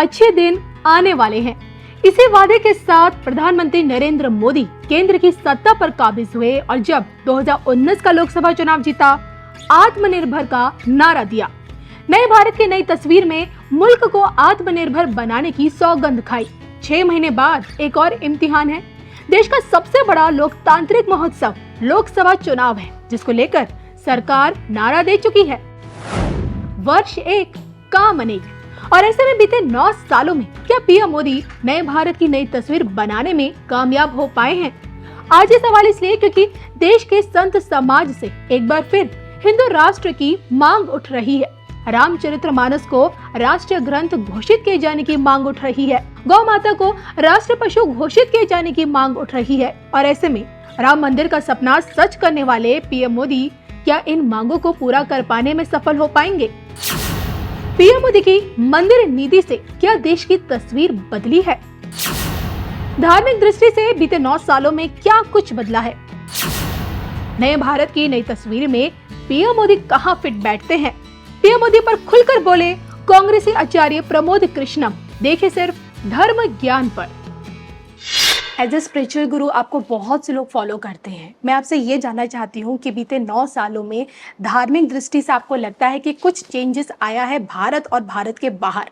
अच्छे दिन आने वाले हैं। इसी वादे के साथ प्रधानमंत्री नरेंद्र मोदी केंद्र की सत्ता पर काबिज हुए और जब 2019 का लोकसभा चुनाव जीता, आत्मनिर्भर का नारा दिया। नए भारत की नई तस्वीर में मुल्क को आत्मनिर्भर बनाने की सौगंध खाई। 6 महीने बाद एक और इम्तिहान है। देश का सबसे बड़ा लोकतांत्रिक महोत्सव लोकसभा चुनाव है, जिसको लेकर सरकार नारा दे चुकी है, वर्ष एक काम अनेक। और ऐसे में बीते 9 सालों में क्या पीएम मोदी नए भारत की नई तस्वीर बनाने में कामयाब हो पाए हैं? आज ये सवाल इसलिए क्योंकि देश के संत समाज से एक बार फिर हिंदू राष्ट्र की मांग उठ रही है। रामचरितमानस को राष्ट्रीय ग्रंथ घोषित किए जाने की मांग उठ रही है। गौ माता को राष्ट्र पशु घोषित किए जाने की मांग उठ रही है। और ऐसे में राम मंदिर का सपना सच करने वाले पीएम मोदी क्या इन मांगों को पूरा कर पाने में सफल हो पाएंगे? पीएम मोदी की मंदिर नीति से क्या देश की तस्वीर बदली है? धार्मिक दृष्टि से बीते 9 सालों में क्या कुछ बदला है? नए भारत की नई तस्वीर में पीएम मोदी कहां फिट बैठते हैं? पीएम मोदी पर खुलकर बोले कांग्रेसी आचार्य प्रमोद कृष्णम। देखे सिर्फ धर्म ज्ञान पर। एज ए स्पिरिचुअल गुरु आपको बहुत से लोग फॉलो करते हैं। मैं आपसे ये जानना चाहती हूँ कि बीते 9 सालों में धार्मिक दृष्टि से आपको लगता है कि कुछ चेंजेस आया है भारत और भारत के बाहर?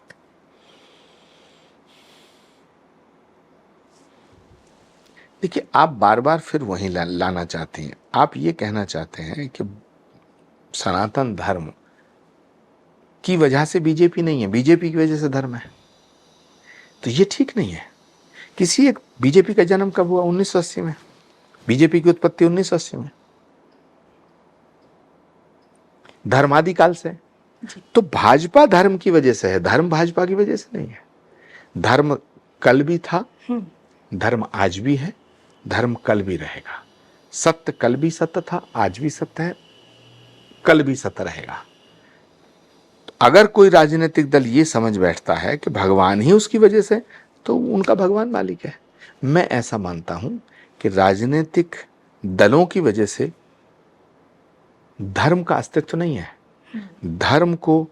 देखिए, आप बार बार फिर वहीं लाना चाहती हैं। आप ये कहना चाहते हैं कि सनातन धर्म की वजह से बीजेपी नहीं है, बीजेपी की वजह से धर्म है। तो ये ठीक नहीं है। किसी एक बीजेपी का जन्म कब हुआ? 1980 में। बीजेपी की उत्पत्ति 1980 में, धर्मादिकाल से। तो भाजपा धर्म की वजह से है, धर्म भाजपा की वजह से नहीं है। धर्म कल भी था, धर्म आज भी है, धर्म कल भी रहेगा। सत्य कल भी सत्य था, आज भी सत्य है, कल भी सत्य रहेगा। अगर कोई राजनीतिक दल ये समझ बैठता है कि भगवान ही उसकी वजह से, तो उनका भगवान मालिक है। मैं ऐसा मानता हूं कि राजनीतिक दलों की वजह से धर्म का अस्तित्व नहीं है। धर्म को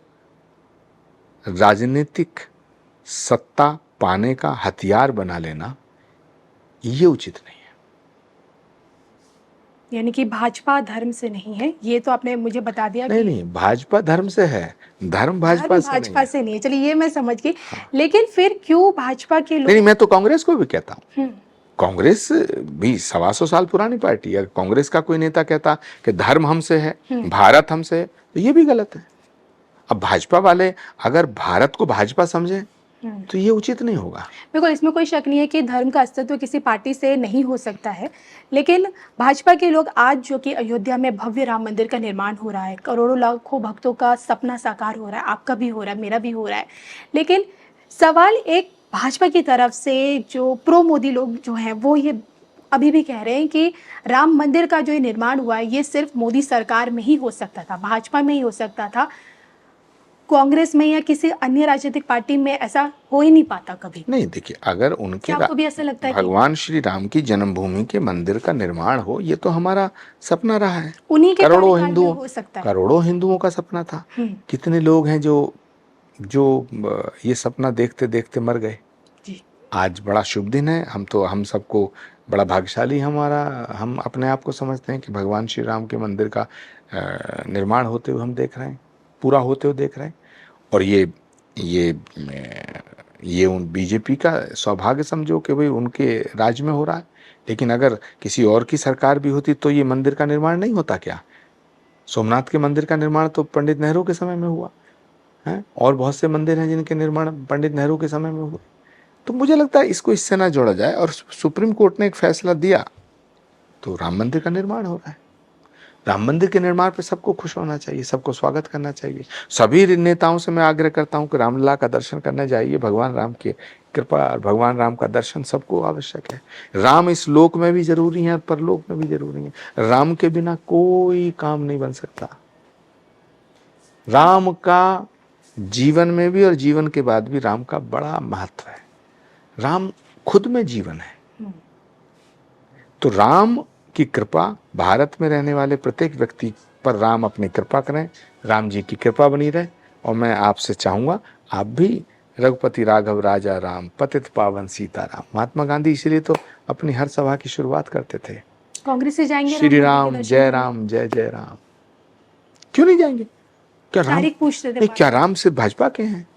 राजनीतिक सत्ता पाने का हथियार बना लेना ये उचित नहीं है। यानी कि भाजपा धर्म से नहीं है, ये तो आपने मुझे बता दिया। नहीं, भाजपा धर्म से है, धर्म भाजपा से नहीं है। चलिए ये मैं समझ गई। लेकिन फिर क्यों भाजपा के लोग? नहीं, मैं तो कांग्रेस को भी कहता हूँ। कांग्रेस भी 125 साल पुरानी पार्टी है। कांग्रेस का कोई नेता कहता कि धर्म हमसे है, भारत हमसे है, तो ये भी गलत है। अब भाजपा वाले अगर भारत को भाजपा समझे तो ये उचित नहीं होगा। बिल्कुल, इसमें कोई शक नहीं है कि धर्म का अस्तित्व किसी पार्टी से नहीं हो सकता है। लेकिन भाजपा के लोग आज जो कि अयोध्या में भव्य राम मंदिर का निर्माण हो रहा है, करोड़ों लाखों भक्तों का सपना साकार हो रहा है, आपका भी हो रहा है, मेरा भी हो रहा है। लेकिन सवाल एक भाजपा की तरफ से जो प्रो मोदी लोग जो हैं वो ये अभी भी कह रहे हैं कि राम मंदिर का जो निर्माण हुआ है ये सिर्फ मोदी सरकार में ही हो सकता था, भाजपा में ही हो सकता था, कांग्रेस में या किसी अन्य राजनीतिक पार्टी में ऐसा हो ही नहीं पाता कभी। नहीं, देखिए, अगर उनके आपको भी ऐसा लगता है भगवान श्री राम की जन्मभूमि के मंदिर का निर्माण हो, ये तो हमारा सपना रहा है। उन्हीं के करोड़ों हिंदुओं का सपना था। कितने लोग हैं जो ये सपना देखते देखते मर गए। आज बड़ा शुभ दिन है। हम सबको बड़ा भाग्यशाली हम अपने आप को समझते हैं कि भगवान श्री राम के मंदिर का निर्माण होते हुए हम देख रहे हैं, पूरा होते हुए देख रहे हैं। और ये उन बीजेपी का सौभाग्य समझो कि भाई उनके राज्य में हो रहा है। लेकिन अगर किसी और की सरकार भी होती तो ये मंदिर का निर्माण नहीं होता क्या? सोमनाथ के मंदिर का निर्माण तो पंडित नेहरू के समय में हुआ है, और बहुत से मंदिर हैं जिनके निर्माण पंडित नेहरू के समय में हुआ। तो मुझे लगता है इसको इससे ना जोड़ा जाए। और सुप्रीम कोर्ट ने एक फैसला दिया तो राम मंदिर का निर्माण हो रहा है। राम मंदिर के निर्माण पे सबको खुश होना चाहिए, सबको स्वागत करना चाहिए। सभी नेताओं से मैं आग्रह करता हूं कि रामलला का दर्शन करने जाइए। भगवान राम की कृपा और भगवान राम का दर्शन सबको आवश्यक है। राम इस लोक में भी जरूरी है और परलोक में भी जरूरी है। राम के बिना कोई काम नहीं बन सकता। राम का जीवन में भी और जीवन के बाद भी राम का बड़ा महत्व है। राम खुद में जीवन है। तो राम की कृपा भारत में रहने वाले प्रत्येक व्यक्ति पर राम अपनी कृपा करें, राम जी की कृपा बनी रहे। और मैं आपसे चाहूँगा आप भी रघुपति राघव राजा राम, पतित पावन सीताराम। महात्मा गांधी इसलिए तो अपनी हर सभा की शुरुआत करते थे, कांग्रेस से जाएंगे श्री राम राम मंदिर के दर्शन जय करने? राम जय जय राम। क्यों नहीं जाएंगे? क्या राम तारीख पूछते थे नहीं, क्या राम सिर्फ भाजपा के हैं?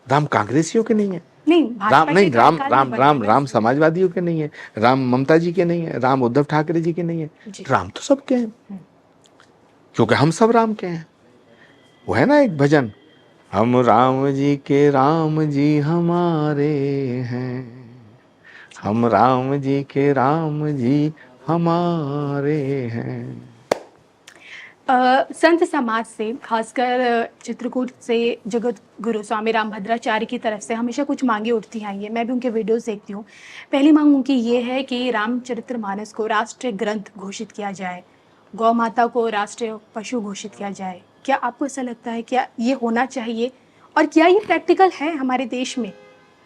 राम कांग्रेसियों के नहीं है? नहीं, राम भाजपा नहीं, के राम कार्यकाल राम में राम बना राम समाजवादियों के नहीं है, राम ममता जी के नहीं है, राम उद्धव ठाकरे जी के नहीं है, जी। राम तो सबके हैं, क्योंकि हम सब राम के हैं। वो है ना एक भजन, हम राम जी हमारे हैं, हम राम जी हमारे हैं। संत समाज से, खासकर चित्रकूट से जगत गुरु स्वामी रामभद्राचार्य की तरफ से हमेशा कुछ मांगे उठती आई है। मैं भी उनके वीडियोस देखती हूँ। पहली मांग उनकी ये है कि रामचरितमानस को राष्ट्रीय ग्रंथ घोषित किया जाए, गौ माता को राष्ट्रीय पशु घोषित किया जाए। क्या आपको ऐसा लगता है क्या ये होना चाहिए, और क्या ये प्रैक्टिकल है हमारे देश में?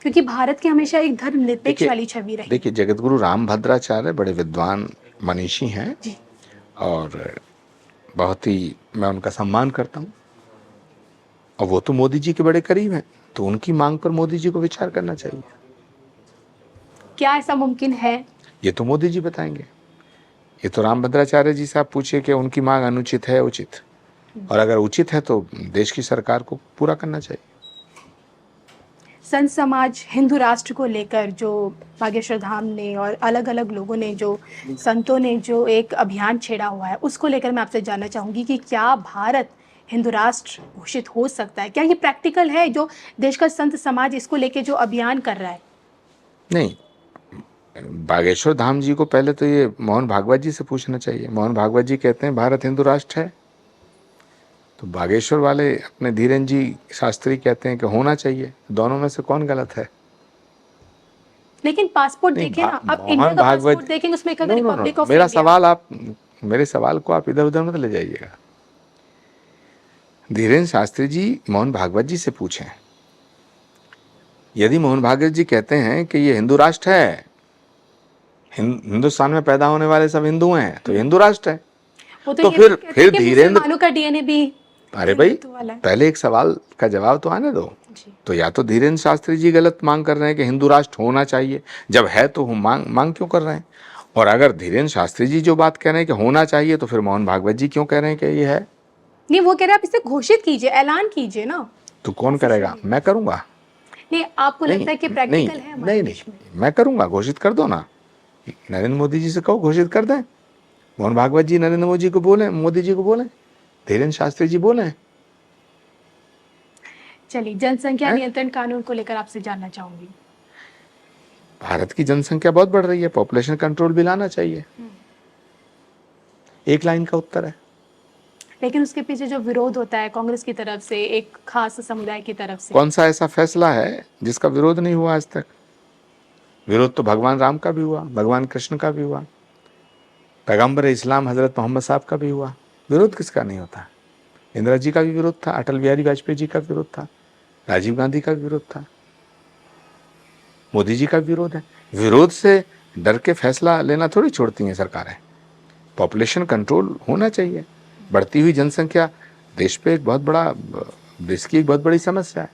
क्योंकि भारत की हमेशा एक धर्मनिरपेक्ष वाली छवि रही। देखिए, जगतगुरु रामभद्राचार्य बड़े विद्वान मनीषी हैं जी। और बहुत ही मैं उनका सम्मान करता हूँ, और वो तो मोदी जी के बड़े करीब हैं, तो उनकी मांग पर मोदी जी को विचार करना चाहिए। क्या ऐसा मुमकिन है? ये तो मोदी जी बताएंगे। ये तो रामभद्राचार्य जी से आप पूछिए कि उनकी मांग अनुचित है उचित, और अगर उचित है तो देश की सरकार को पूरा करना चाहिए। संत समाज हिंदू राष्ट्र को लेकर जो बागेश्वर धाम ने और अलग अलग लोगों ने, जो संतों ने जो एक अभियान छेड़ा हुआ है, उसको लेकर मैं आपसे जानना चाहूँगी कि क्या भारत हिंदू राष्ट्र घोषित हो सकता है? क्या ये प्रैक्टिकल है जो देश का संत समाज इसको लेकर जो अभियान कर रहा है? नहीं, बागेश्वर धाम जी को पहले तो ये मोहन भागवत जी से पूछना चाहिए। मोहन भागवत जी कहते हैं भारत हिंदू राष्ट्र है, तो बागेश्वर वाले अपने धीरेन जी शास्त्री कहते हैं कि होना चाहिए। दोनों में से कौन गलत है? लेकिन पासपोर्ट नहीं, देखें ना, अब मोहन इंडिया का भागवत पासपोर्ट देखेंगे, उसमें लिखा था रिपब्लिक ऑफ मेरा इंडिया। सवाल आप, मेरे सवाल को आप इधर उधर मत ले जाइएगा। धीरेन्द्र शास्त्री जी मोहन भागवत जी से पूछें। यदि मोहन भागवत जी कहते हैं कि ये हिंदू राष्ट्र है, हिंदुस्तान में पैदा होने वाले सब हिंदू हैं, तो हिंदू राष्ट्र है। वो तो ये भी कहते हैं फिर कि धीरेन्द्र, मुसलमानों का डीएनए भी अरे भाई हिंदुत्व वाला है। पहले एक सवाल का जवाब तो आने दो। जी। तो या तो धीरेन्द्र शास्त्री जी गलत मांग कर रहे हैं कि हिंदू राष्ट्र होना चाहिए, जब है तो मांग क्यों कर रहे हैं? और अगर धीरेन्द्र शास्त्री जी जो बात कह रहे हैं कि होना चाहिए, तो फिर मोहन भागवत जी क्यों कह रहे हैं कि ये है? नहीं, वो कह रहे हैं आप इसे घोषित कीजिए, ऐलान कीजिए ना। तो कौन करेगा? मैं करूंगा। नहीं, आपको लगता है कि प्रैक्टिकल है हमारे देश में? मैं करूंगा, घोषित कर दो ना। नरेंद्र मोदी जी से कहो घोषित कर दें। मोहन भागवत जी नरेंद्र मोदी जी को बोले, धीरेन्द्र शास्त्री जी बोले। चलिए, जनसंख्या नियंत्रण कानून को लेकर आपसे जानना चाहूंगी। भारत की जनसंख्या बहुत बढ़ रही है, पॉपुलेशन कंट्रोल बिल आना चाहिए। एक लाइन का उत्तर है। लेकिन उसके पीछे जो विरोध होता है कांग्रेस की तरफ से, एक खास समुदाय की तरफ से। कौन सा ऐसा फैसला है जिसका विरोध नहीं हुआ आज तक? विरोध तो भगवान राम का भी हुआ, भगवान कृष्ण का भी हुआ, पैगंबर इस्लाम हजरत मोहम्मद साहब का भी हुआ। विरोध किसका नहीं होता? इंदिरा जी का भी विरोध था, अटल बिहारी वाजपेयी जी का विरोध था, राजीव गांधी का विरोध था, मोदी जी का विरोध है। विरोध से डर के फैसला लेना थोड़ी छोड़ती हैं सरकारें। पॉपुलेशन कंट्रोल होना चाहिए। बढ़ती हुई जनसंख्या देश पे एक बहुत बड़ा, देश की एक बहुत बड़ी समस्या है।